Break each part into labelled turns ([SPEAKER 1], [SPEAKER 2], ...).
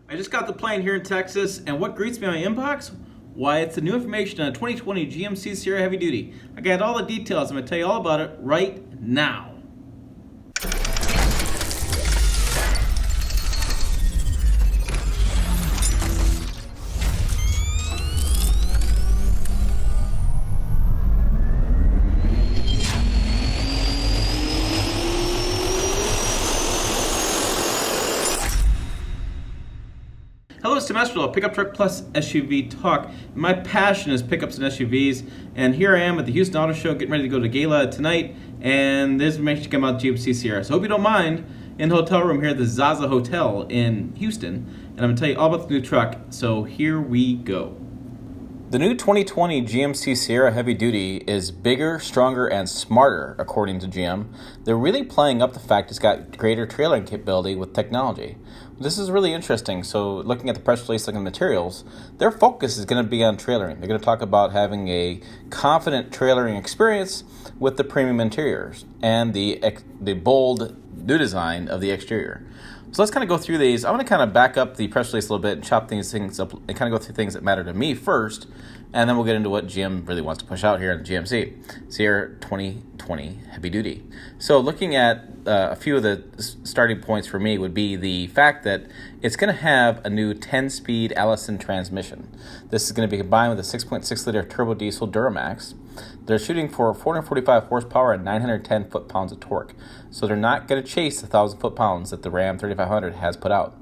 [SPEAKER 1] I just got the plane here in Texas, and what greets me on my inbox? Why, it's the new information on a 2020 GMC Sierra Heavy Duty. I got all the details. I'm going to tell you all about it right now. Hello, it's Tim Esterdahl, Pickup Truck Plus SUV Talk. My passion is pickups and SUVs, and here I am at the Houston Auto Show getting ready to go to Gala tonight, and there's information coming out GMC Sierra. So hope you don't mind, in the hotel room here at the Zaza Hotel in Houston, and I'm going to tell you all about the new truck, so here we go. The new 2020 GMC Sierra Heavy Duty is bigger, stronger, and smarter, according to GM. They're really playing up the fact it's got greater trailering capability with technology. This is really interesting. So looking at the press release, looking at the materials, their focus is going to be on trailering. They're going to talk about having a confident trailering experience with the premium interiors and the bold new design of the exterior. So let's kind of go through these. I'm going to kind of back up the press release a little bit and chop these things up and kind of go through things that matter to me first, and then we'll get into what GM really wants to push out here in the GMC Sierra 2020 Heavy Duty. So looking at a few of the starting points for me would be the fact that it's going to have a new 10-speed Allison transmission. This is going to be combined with a 6.6-liter turbo diesel Duramax. They're shooting for 445 horsepower and 910 foot-pounds of torque. So they're not going to chase the 1,000 foot-pounds that the Ram 3500 has put out.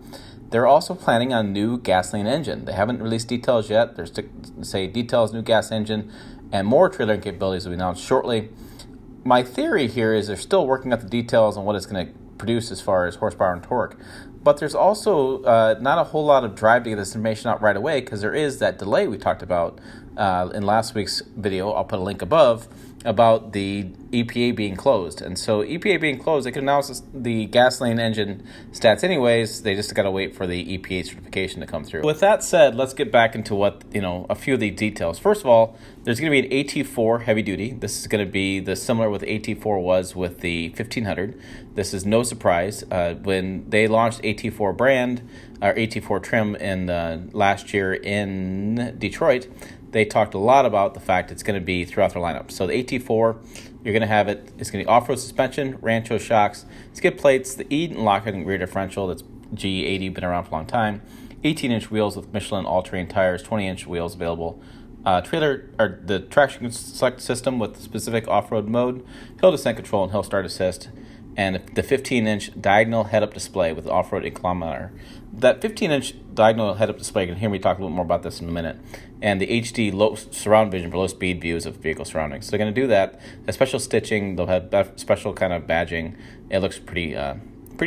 [SPEAKER 1] They're also planning on a new gasoline engine. They haven't released details yet. There's details, new gas engine, and more trailering capabilities will be announced shortly. My theory here is they're still working out the details on what it's going to produce as far as horsepower and torque. But there's also not a whole lot of drive to get this information out right away because there is that delay we talked about in last week's video. I'll put a link above about the EPA being closed. And so EPA being closed, they can announce the gasoline engine stats anyways. They just got to wait for the EPA certification to come through. With that said, let's get back into a few of the details. First of all, there's going to be an AT4 heavy duty. This is going to be the similar what the AT4 was with the 1500. This is no surprise. When they launched AT4 brand, or AT4 trim in last year in Detroit, they talked a lot about the fact it's going to be throughout their lineup. So the AT4, you're going to have it. It's going to be off-road suspension, Rancho shocks, skid plates, the Eden locking rear differential. That's G80, been around for a long time. 18-inch wheels with Michelin all-terrain tires, 20-inch wheels available. The traction select system with specific off-road mode, hill descent control, and hill start assist. And the 15-inch diagonal head-up display with off-road inclinometer. That 15-inch diagonal head-up display, you can hear me talk a little more about this in a minute, and the HD low surround vision for low-speed views of vehicle surroundings. So they're going to do that. A special stitching, they'll have special kind of badging. It looks pretty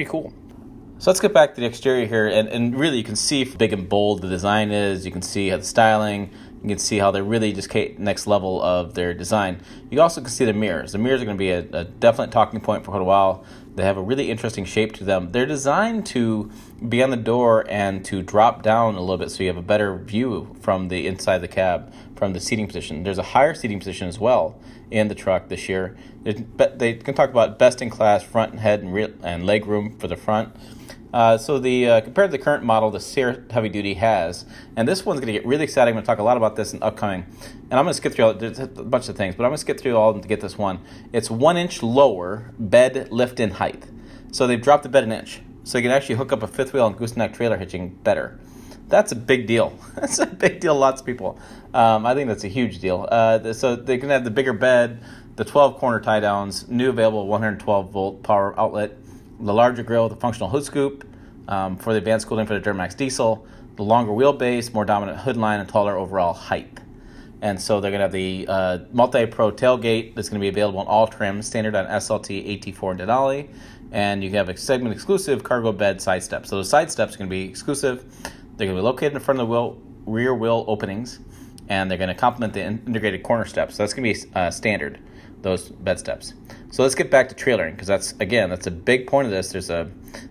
[SPEAKER 1] cool. So let's get back to the exterior here, and really you can see how big and bold the design is. You can see how the styling. You can see how they're really just next level of their design. You also can see the mirrors. The mirrors are going to be a definite talking point for quite a while. They have a really interesting shape to them. They're designed to be on the door and to drop down a little bit so you have a better view from the inside of the cab, from the seating position. There's a higher seating position as well in the truck this year. They can talk about best-in-class front and head and rear and leg room for the front. So compared to the current model the Sierra Heavy Duty has, and this one's going to get really exciting. I'm going to talk a lot about this in upcoming, and I'm going to skip through there's a bunch of things, but I'm going to skip through all of them to get this one. It's 1 inch lower bed lift-in height. So they've dropped the bed an inch, so you can actually hook up a fifth wheel and gooseneck trailer hitching better. That's a big deal. That's a big deal to lots of people. I think that's a huge deal. So they can have the bigger bed, the 12 corner tie downs, new available 112 volt power outlet, the larger grille with a functional hood scoop for the advanced cooling for the Duramax diesel, the longer wheelbase, more dominant hood line, and taller overall height. And so they're going to have the multi-pro tailgate that's going to be available in all trims, standard on SLT, AT4, and Denali. And you have a segment-exclusive cargo bed side steps. So the side steps are going to be exclusive. They're going to be located in front of the rear wheel openings, and they're going to complement the integrated corner steps. So that's going to be standard, those bed steps. So let's get back to trailering, because that's a big point of this. The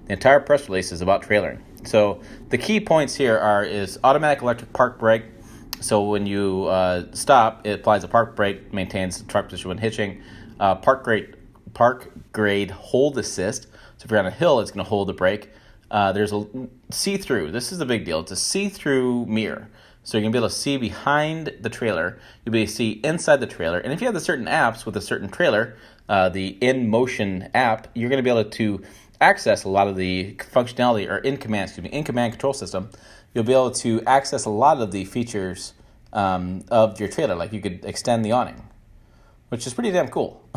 [SPEAKER 1] entire press release is about trailering. So the key points here is automatic electric park brake. So when you stop, it applies a park brake, maintains the truck position when hitching. Park grade hold assist. So if you're on a hill, it's going to hold the brake. there's a see-through. This is the big deal. It's a see-through mirror. So you're going to be able to see behind the trailer. You'll be able to see inside the trailer. And if you have the certain apps with a certain trailer, the InMotion app, you're going to be able to access a lot of the functionality, or in-command control system. You'll be able to access a lot of the features of your trailer. Like you could extend the awning, which is pretty damn cool.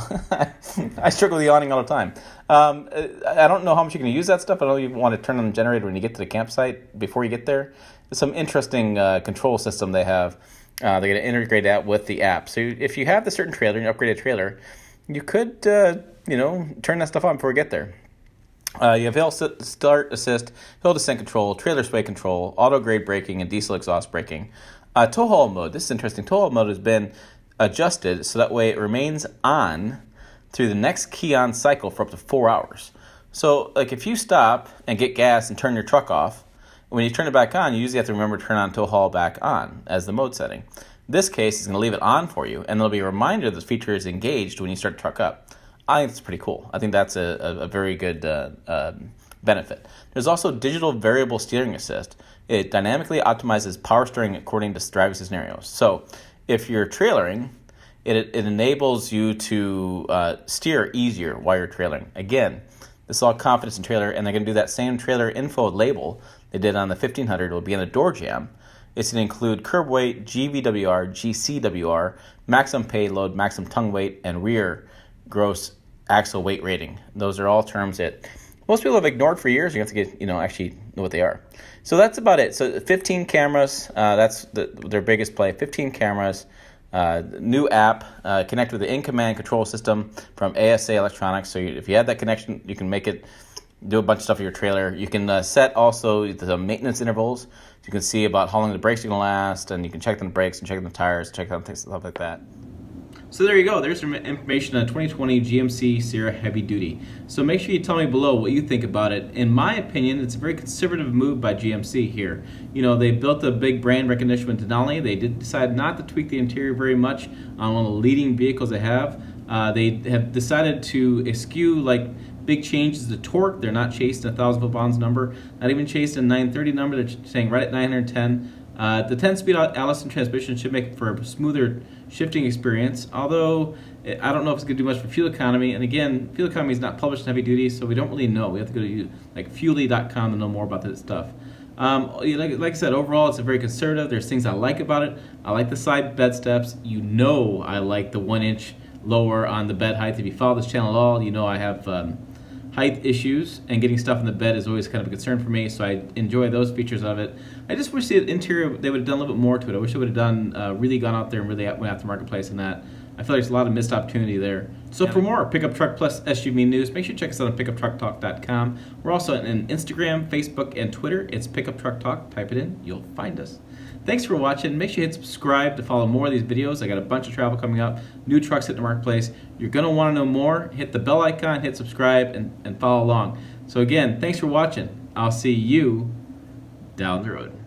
[SPEAKER 1] I struggle with the awning all the time. I don't know how much you're going to use that stuff. I know you want to turn on the generator when you get to the campsite before you get there. There's some interesting control system they have. They're going to integrate that with the app. So if you have the certain trailer and you upgrade a trailer, you could turn that stuff on before you get there. You have hill start assist, hill descent control, trailer sway control, auto grade braking, and diesel exhaust braking. Tow haul mode. This is interesting. Tow haul mode has been adjusted so that way it remains on through the next key on cycle for up to 4 hours. So like if you stop and get gas and turn your truck off, when you turn it back on, you usually have to remember to turn on tow haul back on as the mode setting. This case is going to leave it on for you, and there'll be a reminder that the feature is engaged when you start the truck up. I think it's pretty cool. I think that's a very good benefit. There's also digital variable steering assist. It dynamically optimizes power steering according to driving scenarios. So if you're trailering, it enables you to steer easier while you're trailering. Again, this is all confidence in trailer, and they're going to do that same trailer info label they did on the 1500. It will be on the door jamb. It's going to include curb weight, GVWR, GCWR, maximum payload, maximum tongue weight, and rear gross axle weight rating. Those are all terms that most people have ignored for years. You have to get, actually know what they are. So that's about it. So 15 cameras, that's their biggest play. 15 cameras, new app, connect with the in-command control system from ASA Electronics. So if you have that connection, you can make it do a bunch of stuff in your trailer. You can set also the maintenance intervals. You can see about how long the brakes are going to last, and you can check on the brakes and check on the tires, check on things, stuff like that. So there you go. There's some information on 2020 GMC Sierra Heavy Duty. So make sure you tell me below what you think about it. In my opinion, it's a very conservative move by GMC here. They built a big brand recognition with Denali. They did decide not to tweak the interior very much on one of the leading vehicles they have. They have decided to eschew big changes to torque. They're not chasing a 1,000 foot-pounds number, not even chasing a 930 number. They're staying right at 910. The 10-speed Allison transmission should make for a smoother shifting experience, although I don't know if it's going to do much for fuel economy. And again, fuel economy is not published in heavy duty, so we don't really know. We have to go to fuely.com to know more about this stuff. Like I said, overall, it's a very conservative. There's things I like about it. I like the side bed steps. I like the 1 inch lower on the bed height. If you follow this channel at all, I have height issues, and getting stuff in the bed is always kind of a concern for me, so I enjoy those features of it. I just wish the interior, they would have done a little bit more to it. I wish they would have done, really gone out there and really went after marketplace in that. I feel like there's a lot of missed opportunity there. So for more Pickup Truck Plus SUV news, make sure you check us out on pickuptrucktalk.com. We're also on Instagram, Facebook, and Twitter. It's Pickup Truck Talk. Type it in, you'll find us. Thanks for watching. Make sure you hit subscribe to follow more of these videos. I got a bunch of travel coming up, new trucks hitting the marketplace. You're going to want to know more. Hit the bell icon, hit subscribe, and follow along. So again, thanks for watching. I'll see you down the road.